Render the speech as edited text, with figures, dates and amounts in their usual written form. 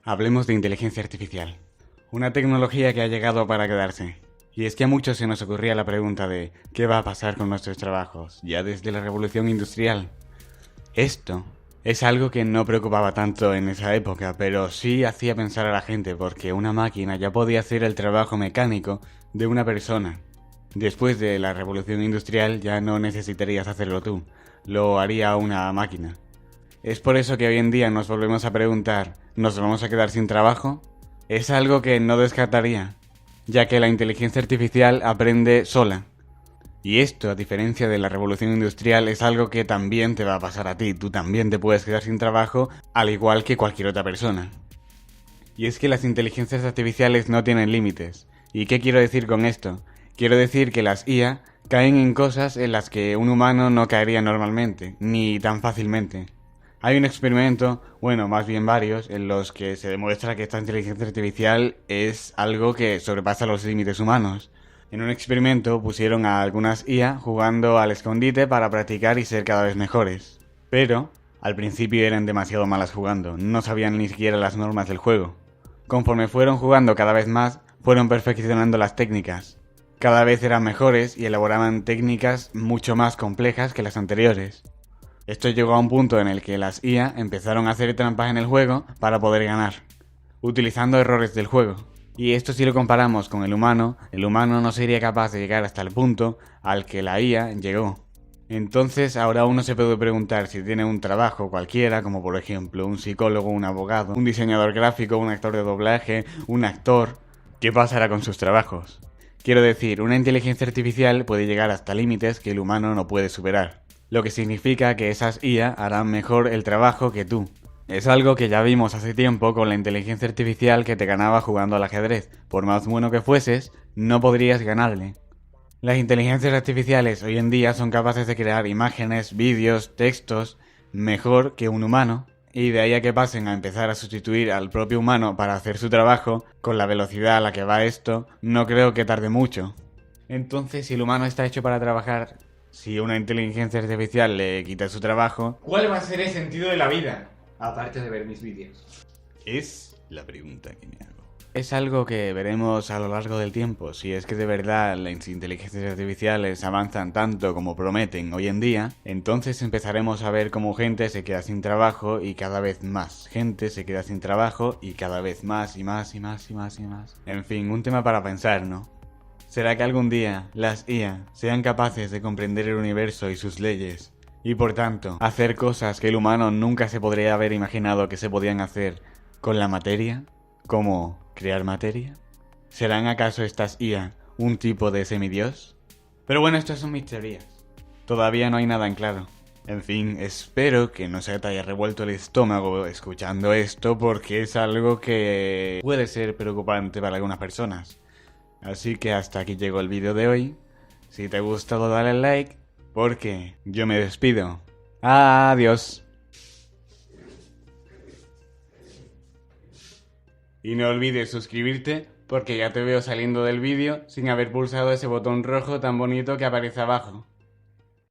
Hablemos de inteligencia artificial, una tecnología que ha llegado para quedarse. Y es que a muchos se nos ocurría la pregunta de ¿qué va a pasar con nuestros trabajos? Ya desde la revolución industrial. Esto es algo que no preocupaba tanto en esa época, pero sí hacía pensar a la gente porque una máquina ya podía hacer el trabajo mecánico de una persona. Después de la revolución industrial ya no necesitarías hacerlo tú, lo haría una máquina. Es por eso que hoy en día nos volvemos a preguntar, ¿nos vamos a quedar sin trabajo? Es algo que no descartaría, ya que la inteligencia artificial aprende sola. Y esto, a diferencia de la revolución industrial, es algo que también te va a pasar a ti. Tú también te puedes quedar sin trabajo, al igual que cualquier otra persona. Y es que las inteligencias artificiales no tienen límites. ¿Y qué quiero decir con esto? Quiero decir que las IA caen en cosas en las que un humano no caería normalmente, ni tan fácilmente. Hay un experimento, bueno, más bien varios, en los que se demuestra que esta inteligencia artificial es algo que sobrepasa los límites humanos. En un experimento pusieron a algunas IA jugando al escondite para practicar y ser cada vez mejores. Pero, al principio eran demasiado malas jugando, no sabían ni siquiera las normas del juego. Conforme fueron jugando cada vez más, fueron perfeccionando las técnicas. Cada vez eran mejores y elaboraban técnicas mucho más complejas que las anteriores. Esto llegó a un punto en el que las IA empezaron a hacer trampas en el juego para poder ganar, utilizando errores del juego. Y esto si lo comparamos con el humano no sería capaz de llegar hasta el punto al que la IA llegó. Entonces ahora uno se puede preguntar si tiene un trabajo cualquiera, como por ejemplo un psicólogo, un abogado, un diseñador gráfico, un actor de doblaje, un actor, ¿qué pasará con sus trabajos? Quiero decir, una inteligencia artificial puede llegar hasta límites que el humano no puede superar, lo que significa que esas IA harán mejor el trabajo que tú. Es algo que ya vimos hace tiempo con la inteligencia artificial que te ganaba jugando al ajedrez. Por más bueno que fueses, no podrías ganarle. Las inteligencias artificiales hoy en día son capaces de crear imágenes, vídeos, textos, mejor que un humano. Y de ahí a que pasen a empezar a sustituir al propio humano para hacer su trabajo, con la velocidad a la que va esto, no creo que tarde mucho. Entonces, si el humano está hecho para trabajar, si una inteligencia artificial le quita su trabajo, ¿cuál va a ser el sentido de la vida? Aparte de ver mis vídeos. Es la pregunta que me hago. Es algo que veremos a lo largo del tiempo. Si es que de verdad las inteligencias artificiales avanzan tanto como prometen hoy en día, entonces empezaremos a ver cómo gente se queda sin trabajo y cada vez más gente se queda sin trabajo y cada vez más y más y más y más y más. En fin, un tema para pensar, ¿no? ¿Será que algún día las IA sean capaces de comprender el universo y sus leyes? Y por tanto, hacer cosas que el humano nunca se podría haber imaginado que se podían hacer con la materia, como crear materia. ¿Serán acaso estas IA un tipo de semidios? Pero bueno, estas son mis teorías. Todavía no hay nada en claro. En fin, espero que no se te haya revuelto el estómago escuchando esto porque es algo que puede ser preocupante para algunas personas. Así que hasta aquí llegó el vídeo de hoy. Si te ha gustado dale al like, porque yo me despido. Adiós. Y no olvides suscribirte porque ya te veo saliendo del vídeo sin haber pulsado ese botón rojo tan bonito que aparece abajo.